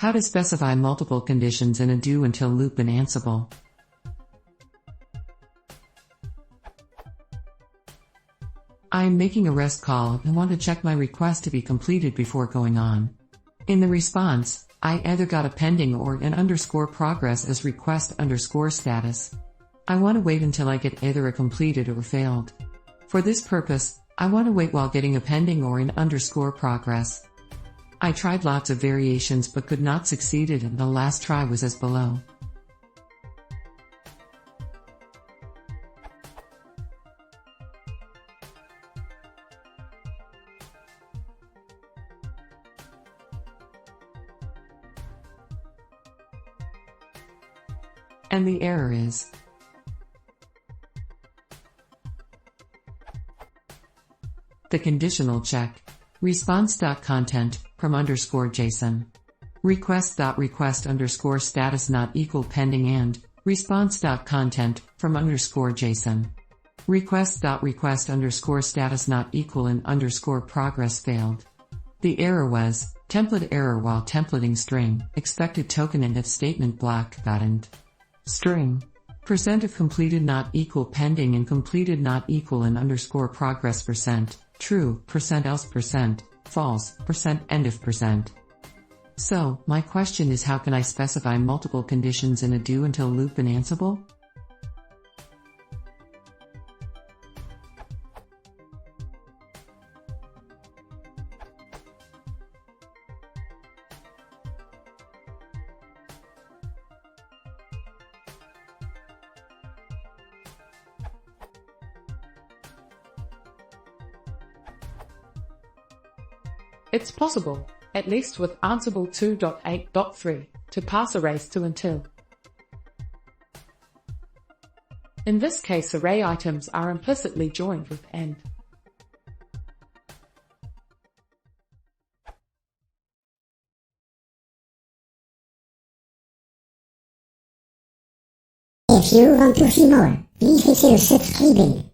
How to specify multiple conditions in a do until loop in Ansible. I am making a REST call and want to check my request to be completed before going on. In the response, I either got a pending or an underscore progress as request underscore status. I want to wait until I get either a completed or failed. For this purpose, I want to wait while getting a pending or an underscore progress. I tried lots of variations but could not succeed and the last try was as below. And the error is the conditional check. Response.content from underscore JSON. Request.request underscore status not equal pending and response.content from underscore JSON. Request.request underscore status not equal and underscore progress failed. The error was template error while templating string, expected token and if statement block and string. Percent of completed not equal pending and completed not equal and underscore progress percent. True, percent else percent, false, percent end if percent. So, my question is how can I specify multiple conditions in a do until loop in Ansible? It's possible, at least with Ansible 2.8.3, to pass arrays to until. In this case, array items are implicitly joined with end. If you want to see more, please consider subscribing.